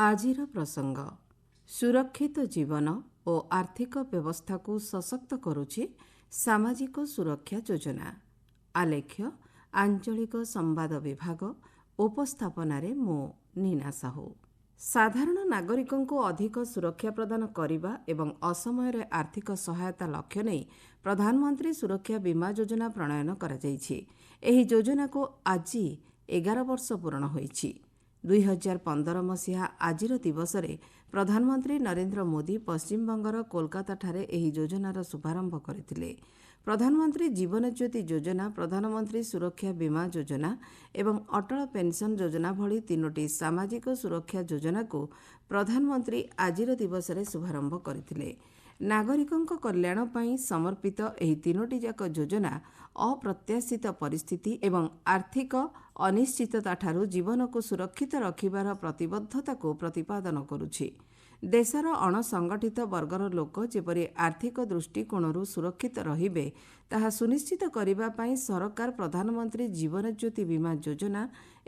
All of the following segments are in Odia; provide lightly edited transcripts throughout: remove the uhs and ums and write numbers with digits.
ଆଜିର ପ୍ରସଙ୍ଗ ସୁରକ୍ଷିତ ଜୀବନ ଓ ଆର୍ଥିକ ବ୍ୟବସ୍ଥାକୁ ସଶକ୍ତ କରୁଛି ସାମାଜିକ ସୁରକ୍ଷା ଯୋଜନା। ଆଲେଖ୍ୟ ଆଞ୍ଚଳିକ ସମ୍ବାଦ ବିଭାଗ। ଉପସ୍ଥାପନାରେ ମୁଁ ନୀନା ସାହୁ। ସାଧାରଣ ନାଗରିକଙ୍କୁ ଅଧିକ ସୁରକ୍ଷା ପ୍ରଦାନ କରିବା ଏବଂ ଅସମୟରେ ଆର୍ଥିକ ସହାୟତା ଲକ୍ଷ୍ୟ ନେଇ ପ୍ରଧାନମନ୍ତ୍ରୀ ସୁରକ୍ଷା ବୀମା ଯୋଜନା ପ୍ରଣୟନ କରାଯାଇଛି। ଏହି ଯୋଜନାକୁ ଆଜି 11 ବର୍ଷ ପୂରଣ ହୋଇଛି। 2015 ମସିହା ଆଜିର ଦିବସରେ ପ୍ରଧାନମନ୍ତ୍ରୀ ନରେନ୍ଦ୍ର ମୋଦି ପଶ୍ଚିମବଙ୍ଗର କୋଲକାତାଠାରେ ଏହି ଯୋଜନାର ଶୁଭାରମ୍ଭ କରିଥିଲେ। ପ୍ରଧାନମନ୍ତ୍ରୀ ଜୀବନ ଜ୍ୟୋତି ଯୋଜନା, ପ୍ରଧାନମନ୍ତ୍ରୀ ସୁରକ୍ଷା ବୀମା ଯୋଜନା ଏବଂ ଅଟଳ ପେନ୍ସନ୍ ଯୋଜନା ଭଳି ତିନୋଟି ସାମାଜିକ ସୁରକ୍ଷା ଯୋଜନାକୁ ପ୍ରଧାନମନ୍ତ୍ରୀ ଆଜିର ଦିବସରେ ଶୁଭାରମ୍ଭ କରିଥିଲେ। ନାଗରିକଙ୍କ କଲ୍ୟାଣ ପାଇଁ ସମର୍ପିତ ଏହି ତିନୋଟି ଯାକ ଯୋଜନା ଅପ୍ରତ୍ୟାଶିତ ପରିସ୍ଥିତି ଏବଂ ଆର୍ଥିକ ଅନିଶ୍ଚିତତାଠାରୁ ଜୀବନକୁ ସୁରକ୍ଷିତ ରଖିବାର ପ୍ରତିବଦ୍ଧତାକୁ ପ୍ରତିପାଦନ କରୁଛି। ଦେଶର ଅଣସଂଗଠିତ ବର୍ଗର ଲୋକ ଯେପରି ଆର୍ଥିକ ଦୃଷ୍ଟିକୋଣରୁ ସୁରକ୍ଷିତ ରହିବେ ତାହା ସୁନିଶ୍ଚିତ କରିବା ପାଇଁ ସରକାର ପ୍ରଧାନମନ୍ତ୍ରୀ ଜୀବନ ଜ୍ୟୋତି ବୀମା ଯୋଜନା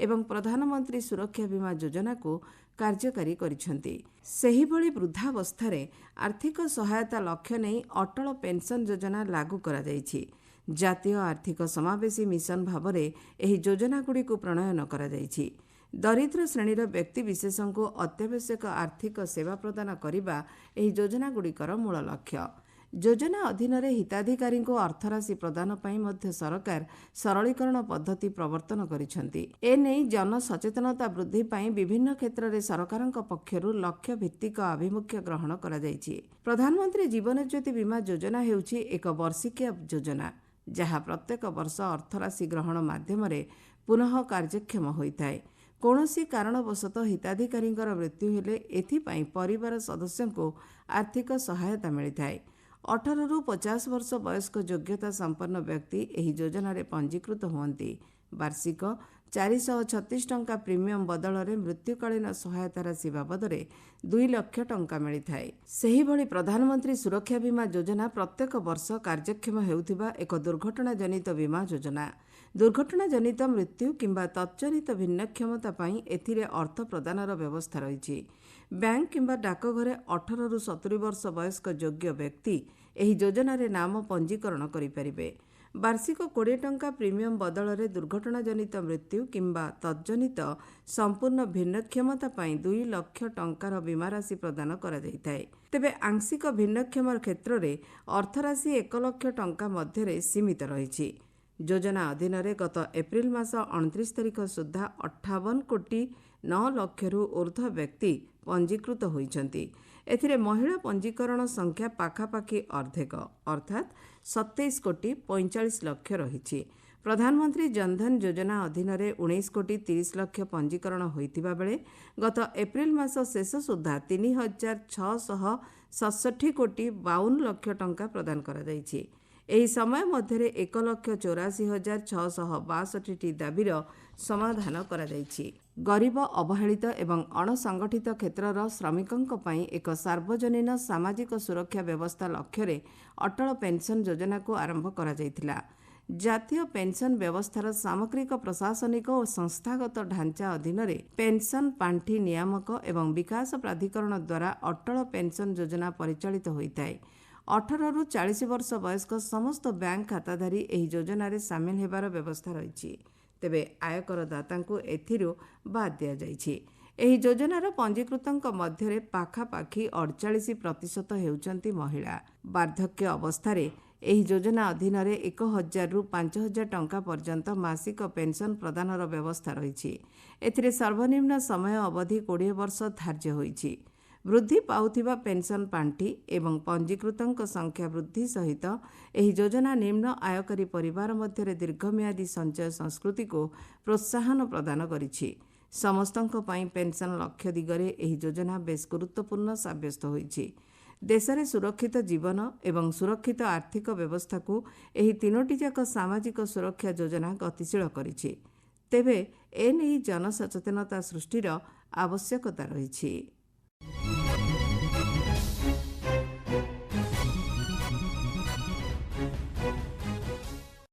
ଏବଂ ପ୍ରଧାନମନ୍ତ୍ରୀ ସୁରକ୍ଷା ବୀମା ଯୋଜନାକୁ କାର୍ଯ୍ୟକାରୀ କରିଛନ୍ତି। ସେହିଭଳି ବୃଦ୍ଧାବସ୍ଥାରେ ଆର୍ଥିକ ସହାୟତା ଲକ୍ଷ୍ୟ ନେଇ ଅଟଳ ପେନ୍ସନ୍ ଯୋଜନା ଲାଗୁ କରାଯାଇଛି। ଜାତୀୟ ଆର୍ଥିକ ସମାବେଶୀ ମିଶନ ଭାବରେ ଏହି ଯୋଜନାଗୁଡ଼ିକୁ ପ୍ରଣୟନ କରାଯାଇଛି। ଦରିଦ୍ର ଶ୍ରେଣୀର ବ୍ୟକ୍ତିବିଶେଷଙ୍କୁ ଅତ୍ୟାବଶ୍ୟକ ଆର୍ଥିକ ସେବା ପ୍ରଦାନ କରିବା ଏହି ଯୋଜନାଗୁଡ଼ିକର ମୂଳ ଲକ୍ଷ୍ୟ। ଯୋଜନା ଅଧୀନରେ ହିତାଧିକାରୀଙ୍କୁ ଅର୍ଥରାଶି ପ୍ରଦାନ ପାଇଁ ମଧ୍ୟ ସରକାର ସରଳୀକରଣ ପଦ୍ଧତି ପ୍ରବର୍ତ୍ତନ କରିଛନ୍ତି। ଏନେଇ ଜନସଚେତନତା ବୃଦ୍ଧି ପାଇଁ ବିଭିନ୍ନ କ୍ଷେତ୍ରରେ ସରକାରଙ୍କ ପକ୍ଷରୁ ଲକ୍ଷ୍ୟ ଭିତ୍ତିକ ଆଭିମୁଖ୍ୟ ଗ୍ରହଣ କରାଯାଇଛି। ପ୍ରଧାନମନ୍ତ୍ରୀ ଜୀବନ ଜ୍ୟୋତି ବୀମା ଯୋଜନା ହେଉଛି ଏକ ବର୍ଷିକିଆ ଯୋଜନା, ଯାହା ପ୍ରତ୍ୟେକ ବର୍ଷ ଅର୍ଥରାଶି ଗ୍ରହଣ ମାଧ୍ୟମରେ ପୁନଃ କାର୍ଯ୍ୟକ୍ଷମ ହୋଇଥାଏ। କୌଣସି କାରଣବଶତଃ ହିତାଧିକାରୀଙ୍କର ମୃତ୍ୟୁ ହେଲେ ଏଥିପାଇଁ ପରିବାର ସଦସ୍ୟଙ୍କୁ ଆର୍ଥିକ ସହାୟତା ମିଳିଥାଏ। 18ରୁ 50 ବର୍ଷ ବୟସ୍କ ଯୋଗ୍ୟତା ସମ୍ପନ୍ନ ବ୍ୟକ୍ତି ଏହି ଯୋଜନାରେ ପଞ୍ଜୀକୃତ ହୁଅନ୍ତି। ବାର୍ଷିକ 436 ଟଙ୍କା ପ୍ରିମିୟମ୍ ବଦଳରେ ମୃତ୍ୟୁକାଳୀନ ସହାୟତା ରାଶି ବାବଦରେ 2 ଲକ୍ଷ ଟଙ୍କା ମିଳିଥାଏ। ସେହିଭଳି ପ୍ରଧାନମନ୍ତ୍ରୀ ସୁରକ୍ଷା ବୀମା ଯୋଜନା ପ୍ରତ୍ୟେକ ବର୍ଷ କାର୍ଯ୍ୟକ୍ଷମ ହେଉଥିବା ଏକ ଦୁର୍ଘଟଣାଜନିତ ବୀମା ଯୋଜନା। ଦୁର୍ଘଟଣାଜନିତ ମୃତ୍ୟୁ କିମ୍ବା ତତ୍ଜନିତ ଭିନ୍ନକ୍ଷମତା ପାଇଁ ଏଥିରେ ଅର୍ଥ ପ୍ରଦାନର ବ୍ୟବସ୍ଥା ରହିଛି। ବ୍ୟାଙ୍କ କିମ୍ବା ଡାକଘରେ 18ରୁ 70 ବର୍ଷ ବୟସ୍କ ଯୋଗ୍ୟ ବ୍ୟକ୍ତି ଏହି ଯୋଜନାରେ ନାମ ପଞ୍ଜୀକରଣ କରିପାରିବେ। ବାର୍ଷିକ 20 ଟଙ୍କା ପ୍ରିମିୟମ୍ ବଦଳରେ ଦୁର୍ଘଟଣାଜନିତ ମୃତ୍ୟୁ କିମ୍ବା ତତ୍ଜନିତ ସମ୍ପୂର୍ଣ୍ଣ ଭିନ୍ନକ୍ଷମତା ପାଇଁ 2 ଲକ୍ଷ ଟଙ୍କାର ବୀମା ରାଶି ପ୍ରଦାନ କରାଯାଇଥାଏ। ତେବେ ଆଂଶିକ ଭିନ୍ନକ୍ଷମ କ୍ଷେତ୍ରରେ ଅର୍ଥରାଶି 1 ଲକ୍ଷ ଟଙ୍କା ମଧ୍ୟରେ ସୀମିତ ରହିଛି। ଯୋଜନା ଅଧୀନରେ ଗତ ଏପ୍ରିଲ ମାସ 29 ତାରିଖ ସୁଦ୍ଧା 58 କୋଟି 9 ଲକ୍ଷରୁ ଉର୍ଦ୍ଧ୍ୱ ବ୍ୟକ୍ତି ପଞ୍ଜୀକୃତ ହୋଇଛନ୍ତି। ଏଥିରେ ମହିଳା ପଞ୍ଜୀକରଣ ସଂଖ୍ୟା ପାଖାପାଖି ଅର୍ଦ୍ଧେକ ଅର୍ଥାତ୍ 27 କୋଟି 45 ଲକ୍ଷ ରହିଛି। ପ୍ରଧାନମନ୍ତ୍ରୀ ଜନଧନ ଯୋଜନା ଅଧୀନରେ 19 କୋଟି 30 ଲକ୍ଷ ପଞ୍ଜୀକରଣ ହୋଇଥିବା ବେଳେ ଗତ ଏପ୍ରିଲ ମାସ ଶେଷ ସୁଦ୍ଧା 3,667 କୋଟି 52 ଲକ୍ଷ ଟଙ୍କା ପ୍ରଦାନ କରାଯାଇଛି। ଏହି ସମୟ ମଧ୍ୟରେ 1,84,662ଟି ଦାବିର ସମାଧାନ କରାଯାଇଛି। ଗରିବ, ଅବହେଳିତ ଏବଂ ଅଣସଂଗଠିତ କ୍ଷେତ୍ରର ଶ୍ରମିକଙ୍କ ପାଇଁ ଏକ ସାର୍ବଜନୀନ ସାମାଜିକ ସୁରକ୍ଷା ବ୍ୟବସ୍ଥା ଲକ୍ଷ୍ୟରେ ଅଟଳ ପେନ୍ସନ୍ ଯୋଜନାକୁ ଆରମ୍ଭ କରାଯାଇଥିଲା। ଜାତୀୟ ପେନ୍ସନ୍ ବ୍ୟବସ୍ଥାର ସାମଗ୍ରିକ ପ୍ରଶାସନିକ ଓ ସଂସ୍ଥାଗତ ଢାଞ୍ଚା ଅଧୀନରେ ପେନ୍ସନ୍ ପାଣ୍ଠି ନିୟାମକ ଏବଂ ବିକାଶ ପ୍ରାଧିକରଣ ଦ୍ୱାରା ଅଟଳ ପେନ୍ସନ୍ ଯୋଜନା ପରିଚାଳିତ ହୋଇଥାଏ। 18ରୁ 40 ବର୍ଷ ବୟସ୍କ ସମସ୍ତ ବ୍ୟାଙ୍କ ଖାତାଧାରୀ ଏହି ଯୋଜନାରେ ସାମିଲ ହେବାର ବ୍ୟବସ୍ଥା ରହିଛି। ତେବେ ଆୟକରଦାତାଙ୍କୁ ଏଥିରୁ ବାଦ୍ ଦିଆଯାଇଛି। ଏହି ଯୋଜନାର ପଞ୍ଜୀକୃତଙ୍କ ମଧ୍ୟରେ ପାଖାପାଖି 48% ହେଉଛନ୍ତି ମହିଳା। ବାର୍ଦ୍ଧକ୍ୟ ଅବସ୍ଥାରେ ଏହି ଯୋଜନା ଅଧୀନରେ 1,000ରୁ 5,000 ଟଙ୍କା ପର୍ଯ୍ୟନ୍ତ ମାସିକ ପେନ୍ସନ୍ ପ୍ରଦାନର ବ୍ୟବସ୍ଥା ରହିଛି। ଏଥିରେ ସର୍ବନିମ୍ନ ସମୟ ଅବଧି 20 ବର୍ଷ ଧାର୍ଯ୍ୟ ହୋଇଛି। ବୃଦ୍ଧି ପାଉଥିବା ପେନ୍ସନ୍ ପାଣ୍ଠି ଏବଂ ପଞ୍ଜୀକୃତଙ୍କ ସଂଖ୍ୟା ବୃଦ୍ଧି ସହିତ ଏହି ଯୋଜନା ନିମ୍ନ ଆୟକାରୀ ପରିବାର ମଧ୍ୟରେ ଦୀର୍ଘମିଆଦୀ ସଞ୍ଚୟ ସଂସ୍କୃତିକୁ ପ୍ରୋତ୍ସାହନ ପ୍ରଦାନ କରିଛି। ସମସ୍ତଙ୍କ ପାଇଁ ପେନ୍ସନ୍ ଲକ୍ଷ୍ୟ ଦିଗରେ ଏହି ଯୋଜନା ବେଶ୍ ଗୁରୁତ୍ୱପୂର୍ଣ୍ଣ ସାବ୍ୟସ୍ତ ହୋଇଛି। ଦେଶରେ ସୁରକ୍ଷିତ ଜୀବନ ଏବଂ ସୁରକ୍ଷିତ ଆର୍ଥିକ ବ୍ୟବସ୍ଥାକୁ ଏହି ତିନୋଟି ଯାକ ସାମାଜିକ ସୁରକ୍ଷା ଯୋଜନା ଗତିଶୀଳ କରିଛି। ତେବେ ଏନେଇ ଜନସଚେତନତା ସୃଷ୍ଟିର ଆବଶ୍ୟକତା ରହିଛି।